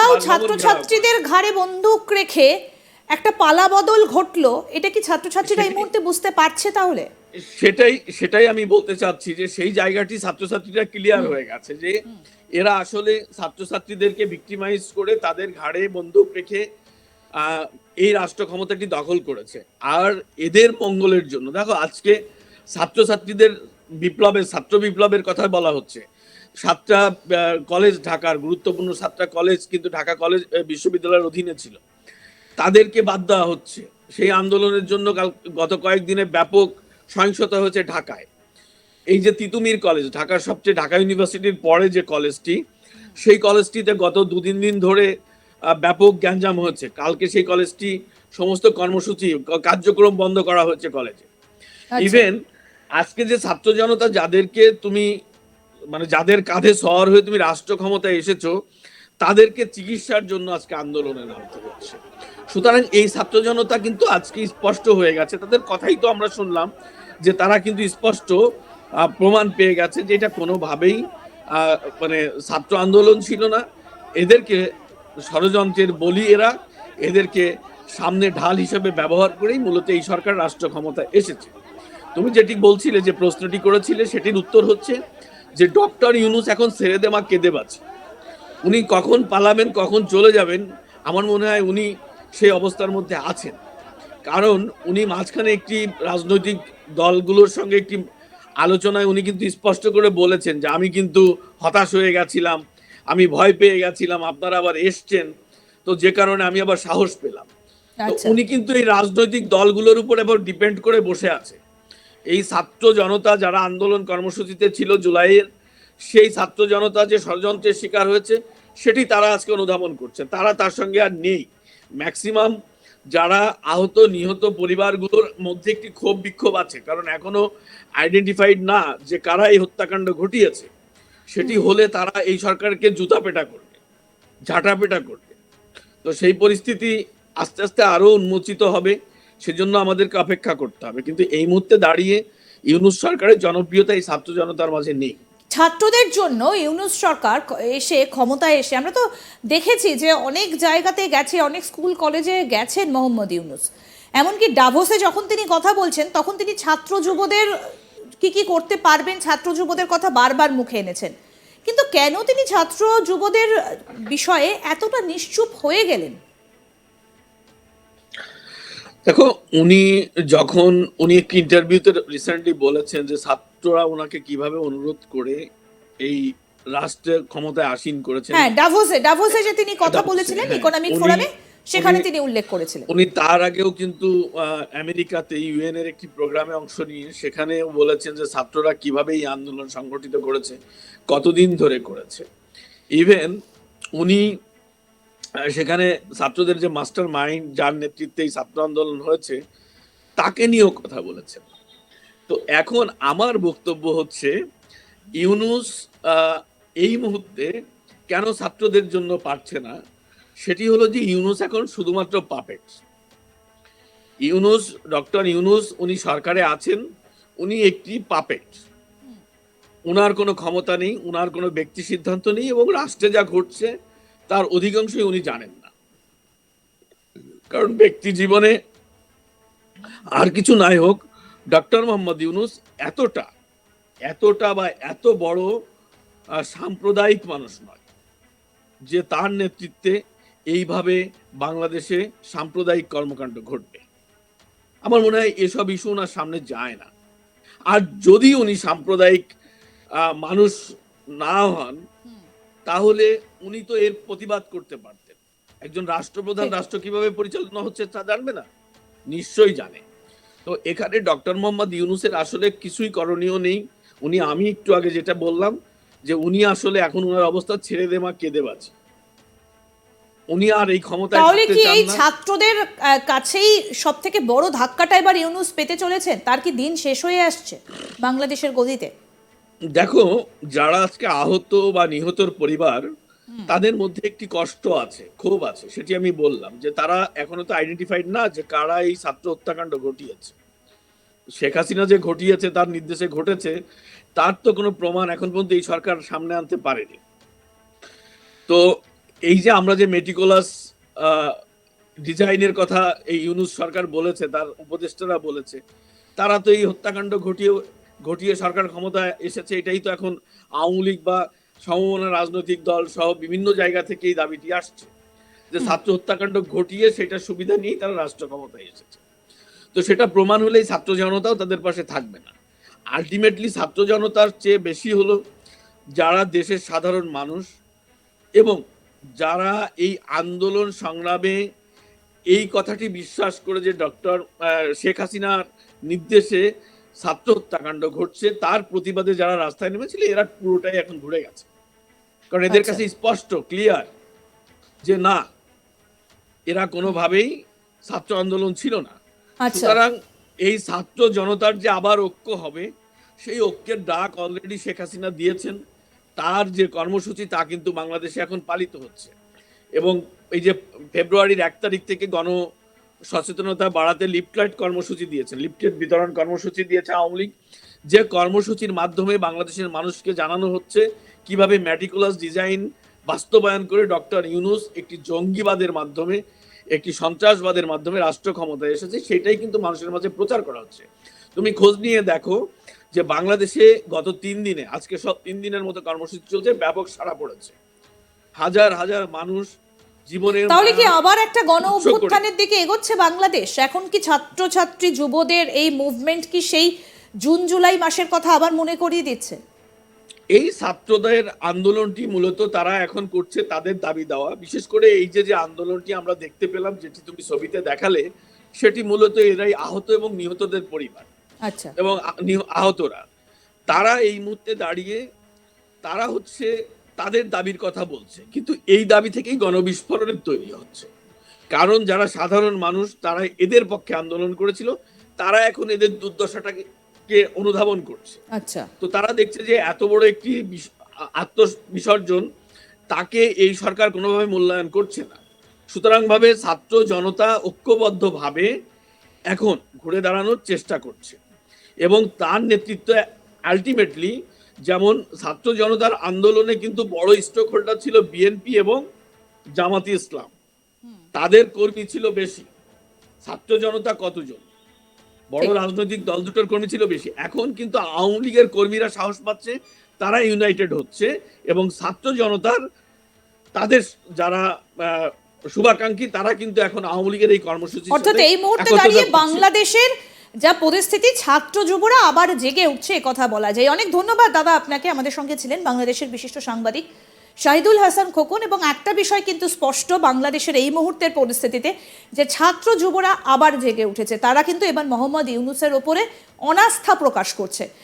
কোথাও ছাত্রছাত্রীদের ঘাড়ে বন্দুক রেখে একটা পালাবদল ঘটলো, এটা কি ছাত্রছাত্রীরা এই মুহূর্তে বুঝতে পারছে তাহলে? সেটাই সেটাই আমি বলতে চাচ্ছি যে সেই জায়গাটি ছাত্রছাত্রীরা ক্লিয়ার হয়ে গেছে যে এরা আসলে ছাত্রছাত্রীদেরকে ভিক্টিমাইজ করে তাদের ঘাড়ে বন্দুক রেখে এই রাষ্ট্র ক্ষমতাটি দখল করেছে। আর এদের মঙ্গলের জন্য দেখো আজকে ছাত্রছাত্রীদের ছাত্র বিপ্লবের কথা বলা হচ্ছে। 7টা কলেজ, ঢাকার গুরুত্বপূর্ণ 7টা কলেজ কিন্তু ঢাকা কলেজ বিশ্ববিদ্যালয়ের অধীনে ছিল, তাদেরকে বাদ দেওয়া হচ্ছে। সেই আন্দোলনের জন্য গত কয়েকদিনে ব্যাপক সহিংসতা হয়েছে ঢাকায়। এই যে তিতুমির কলেজ, ঢাকার সবচেয়ে, ঢাকা ইউনিভার্সিটির পরে যে কলেজটি, সেই কলেজটিতে গত 2-3 দিন ধরে ব্যাপক গ্যাঞ্জাম হয়েছে। কালকে সেই কলেজটি সমস্ত কর্মসূচি কার্যক্রম বন্ধ করা হয়েছে কলেজে। ইভেন আজকে যে ছাত্র জনতা যাদেরকে তুমি মানে যাদের কাঁধে সওয়ার হয়ে তুমি রাষ্ট্র ক্ষমতায় এসেছো, তাদেরকে চিকিৎসার জন্য আজকে আন্দোলনে নামতে হচ্ছে। সুতরাং এই ছাত্র জনতা কিন্তু আজকে স্পষ্ট হয়ে গেছে, তাদের কথাই তো আমরা শুনলাম যে তারা কিন্তু স্পষ্ট প্রমাণ পেয়ে গেছে যে এটা কোনোভাবেই মানে ছাত্র আন্দোলন ছিল না। এদেরকে ষড়যন্ত্রের বলি এরা, এদেরকে সামনে ঢাল হিসেবে ব্যবহার করেই মূলত এই সরকার রাষ্ট্র ক্ষমতায় এসেছে। তুমি যেটি বলছিলে, যে প্রশ্নটি করেছিলে, সেটির উত্তর হচ্ছে যে ডক্টর ইউনূস এখন ছেড়ে দে মা কেঁদে বাঁচে। উনি কখন পালাবেন, কখন চলে যাবেন, আমার মনে হয় উনি সেই অবস্থার মধ্যে আছেন। কারণ উনি মাঝখানে একটি রাজনৈতিক দলগুলোর সঙ্গে একটি আলোচনায় উনি কিন্তু স্পষ্ট করে বলেছেন যে আমি কিন্তু হতাশ হয়ে গেছিলাম, আমি ভয় পেয়ে গেছিলাম, আপনারা আবার এসছেন, তো যে কারণে আমি আবার সাহস পেলাম। তো উনি কিন্তু এই রাজনৈতিক দলগুলোর উপর এবার ডিপেন্ড করে বসে আছে। এই ছাত্র জনতা যারা আন্দোলন কর্মসূচিতে ছিল জুলাইয়ের, সেই ছাত্র জনতা যে ষড়যন্ত্রের শিকার হয়েছে সেটি তারা আজকে অনুধাবন করছে। তারা তার সঙ্গে আর নেই। ম্যাক্সিমাম যারা আহত নিহত পরিবারগুলোর মধ্যে একটি ক্ষোভ বিক্ষোভ আছে, কারণ এখনো আইডেন্টিফাইড না যে কারা এই হত্যাকাণ্ড ঘটিয়েছে। সেটি হলে তারা এই সরকারকে জুতা পেটা করবে, ঝাঁটা পেটা করবে। তো সেই পরিস্থিতি আস্তে আস্তে আরো উন্মোচিত হবে, সেজন্য আমাদেরকে অপেক্ষা করতে হবে। কিন্তু এই মুহূর্তে দাঁড়িয়ে ইউনূস সরকারের জনপ্রিয়তা এই ছাত্র জনতার মাঝে নেই। ছাত্রদের জন্য ইউনূস সরকার এসে ক্ষমতায় এসে আমরা তো দেখেছি যে অনেক জায়গাতে গেছে, অনেক স্কুল কলেজে গেছেন মোহাম্মদ ইউনূস। এমনকি ডাভোসে যখন তিনি কথা বলছেন তখন তিনি ছাত্র যুবদের কি কি করতে পারবেন, ছাত্র যুবদের কথা বারবার মুখে এনেছেন। কিন্তু কেন তিনি ছাত্র যুবদের বিষয়ে এতটা নিশ্চুপ হয়ে গেলেন? দেখো, উনি একটি ইন্টারভিউতে রিসেন্টলি বলেছেন যে ছাত্ররা ওনাকে কিভাবে অনুরোধ করে এই রাষ্ট্রের ক্ষমতায় আসীন করেছেন। হ্যাঁ, ডাভোসে যে তিনি কথা বলেছিলেন ইকোনমিক ফোরামে, সেখানে তিনি উল্লেখ করেছিলেন। উনি তার আগেও কিন্তু আমেরিকাতে ইউএন এর একটি প্রোগ্রামে অংশ নিয়ে সেখানেও বলেছেন যে ছাত্ররা কিভাবে এই আন্দোলন সংগঠিত করেছে, কতদিন ধরে করেছে। ইভেন উনি সেখানে ছাত্রদের যে মাস্টার মাইন্ড, যার নেতৃত্বে এই ছাত্র আন্দোলন হয়েছে, তাকে নিয়েও কথা বলেছেন। তো এখন আমার বক্তব্য হচ্ছে ইউনূস এই মুহূর্তে কেন ছাত্রদের জন্য পারছে না, সেটি হলো যে ইউনূস এখন শুধুমাত্র পাপেট। ডক্টর ইউনূস উনি সরকারে আছেন, উনি একটি পাপেট। উনার কোনো ক্ষমতা নেই, উনার কোনো ব্যক্তি সিদ্ধান্ত নেই, এবং রাষ্ট্রে যা ঘটছে তার অধিকাংশই উনি জানেন না। কারণ ব্যক্তি জীবনে আর কিছু নাই হোক, ডক্টর মোহাম্মদ ইউনূস এতটা বা এত বড় সাম্প্রদায়িক মানুষ নয় যে তার নেতৃত্বে এইভাবে বাংলাদেশে সাম্প্রদায়িক কর্মকাণ্ড ঘটবে। আমার মনে হয় এসব ইস্যু ওনার সামনে যায় না। আর যদি উনি সাম্প্রদায়িক মানুষ না হন, তাহলে উনি তো এর প্রতিবাদ করতে পারতেন। একজন রাষ্ট্রপ্রধান রাষ্ট্র কিভাবে পরিচালনা হচ্ছে তা জানবে না? নিশ্চয়ই জানে। তো এখানে ডক্টর মোহাম্মদ ইউনূসের আসলে কিছুই করণীয় নেই। আমি একটু আগে যেটা বললাম যে উনি আসলে এখন ওনার অবস্থা ছেড়ে দে মা কেঁদে বাঁচে। উনি আর এই ক্ষমতায় তাহলে থাকতে কি চান এই না। ছাত্রদের কাছেই সবথেকে বড় ধাক্কাটা এবার ইউনূস পেতে চলেছেন? তার কি দিন শেষ হয়ে আসছে বাংলাদেশের গদিতে? দেখো, যারা আজকে আহত বা নিহতর পরিবার, তাদের মধ্যে একটি কষ্ট আছে, ক্ষোভ আছে। সেটি আমি বললাম যে তারা এখনো তো আইডেন্টিফাইড না যে কারা এই ছাত্র হত্যাকাণ্ড ঘটিয়েছে। শেখ হাসিনা যে ঘটিয়েছে, তার নির্দেশে ঘটেছে, তার তো কোনো প্রমাণ এখন পর্যন্ত এই সরকার সামনে আনতে পারেনি। তো এই যে আমরা যে মেটিকুলাস ডিজাইনের কথা এই ইউনূস সরকার বলেছে, তার উপদেষ্টারা বলেছে, তারা তো এই হত্যাকাণ্ড ঘটিয়ে সরকার ক্ষমতায় এসেছে, এটাই তো এখন আওয়ামী লীগ বা সমমনা রাজনৈতিক দল সহ বিভিন্ন জায়গা থেকে এই দাবিটি আসছে যে ছাত্র হত্যাকাণ্ড ঘটিয়ে সেটা সুবিধা নিয়েই তারা রাষ্ট্র ক্ষমতায় এসেছে। তো সেটা প্রমাণ হলেই ছাত্র জনতাও তাদের পাশে থাকবে না। আলটিমেটলি ছাত্র জনতার চেয়ে বেশি হলো যারা দেশের সাধারণ মানুষ এবং যারা এই আন্দোলন সংগ্রামে এই কথাটি বিশ্বাস করে যে ডক্টর শেখ হাসিনার নির্দেশে ছাত্র হত্যাকাণ্ড ঘটছে, তার প্রতিবাদে যারা রাস্তায় নেমেছিল, এরা পুরোটাই এখন ঘুরে গেছে। কারণ এদের কাছে স্পষ্ট ক্লিয়ার যে না, এরা কোনোভাবেই ছাত্র আন্দোলন ছিল না। সুতরাং এই ছাত্র জনতার যে আবার ঐক্য হবে, সেই ঐক্যের ডাক অলরেডি শেখ হাসিনা দিয়েছেন। তার যে কর্মসূচি তা কিন্তু বাংলাদেশে এখন পালিত হচ্ছে। এবং এই যে ফেব্রুয়ারির 1 তারিখ থেকে গণ সচেতনতা বাড়াতে লিফলেট কর্মসূচি দিয়েছেন, লিফলেট বিতরণ কর্মসূচি দিয়েছে আওয়ামী লীগ, যে কর্মসূচির মাধ্যমে বাংলাদেশের মানুষকে জানানো হচ্ছে কিভাবে মেটিকুলাস ডিজাইন বাস্তবায়ন করে ডক্টর ইউনূস একটি জঙ্গিবাদের মাধ্যমে, একটি সন্ত্রাসবাদের মাধ্যমে রাষ্ট্র ক্ষমতায় এসেছে, সেটাই কিন্তু মানুষের মাঝে প্রচার করা হচ্ছে। তুমি খোঁজ নিয়ে দেখো যে বাংলাদেশে গত 3 দিনে, আজকে সব 3 দিনের মতো কর্মসূচি চলছে, ব্যাপক সাড়া পড়েছে। হাজার হাজার মানুষ জীবনের, তাহলে কি আবার একটা গণ অভ্যুত্থানের দিকে এগোচ্ছে বাংলাদেশ? এখন কি ছাত্রছাত্রী যুবদের এই মুভমেন্ট কি সেই জুন জুলাই মাসের কথা আবার মনে করিয়ে দিচ্ছে? এই ছাত্রদের আন্দোলনটি মূলত তারা এখন করছে তাদের দাবি দেওয়া। বিশেষ করে এই যে আন্দোলনটি আমরা দেখতে পেলাম, যেটি তুমি ছবিতে দেখালে, সেটি মূলত এরাই আহত এবং নিহতদের পরিবার। আচ্ছা। এবং আহতরা তারা এই মুহূর্তে দাঁড়িয়ে তারা হচ্ছে তাদের দাবির কথা বলছে, কিন্তু এই দাবি থেকেই গণবিস্ফোরণের তৈরি হচ্ছে। কারণ যারা সাধারণ মানুষ, তারা এদের পক্ষে আন্দোলন করেছিল, তারা এখন এদের দুর্দশাটাকে অনুধাবন করছে। আচ্ছা। তো তারা দেখছে যে এত বড় একটি আত্মবিসর্জন, তাকে এই সরকার কোনোভাবে মূল্যায়ন করছে না। সুতরাং ভাবে ছাত্র জনতা ঐক্যবদ্ধভাবে এখন ঘুরে দাঁড়ানোর চেষ্টা করছে এবং তার নেতৃত্বে আলটিমেটলি, যেমন ছাত্র জনতার আন্দোলনে কিন্তু বড় স্টক হোল্ডার ছিল বিএনপি এবং জামাতি ইসলাম, তাদের কর্মী ছিল বেশি। ছাত্র জনতা কতজন, বড় রাজনৈতিক দল দুটোর কর্মী ছিল বেশি। এখন কিন্তু আওয়ামী লীগের কর্মীরা সাহস পাচ্ছে, তারা ইউনাইটেড হচ্ছে এবং ছাত্র জনতার তাদের যারা শুভাকাঙ্ক্ষী, তারা কিন্তু এখন আওয়ামী লীগের এই কর্মসূচি, অর্থাৎ এই মুহূর্তে দাঁড়িয়ে বাংলাদেশের যা পরিস্থিতি, ছাত্র যুবরা আবার জেগে উঠছে, কথা বলা যায়। অনেক ধন্যবাদ দাদা আপনাকে। আমাদের সঙ্গে ছিলেন বাংলাদেশের বিশিষ্ট সাংবাদিক শাহিদুল হাসান খোকন। এবং একটা বিষয় কিন্তু স্পষ্ট বাংলাদেশের এই মুহূর্তের পরিস্থিতিতে, যে ছাত্র যুবরা আবার জেগে উঠেছে। তারা কিন্তু এবার মোহাম্মদ ইউনূসের ওপরে অনাস্থা প্রকাশ করছে।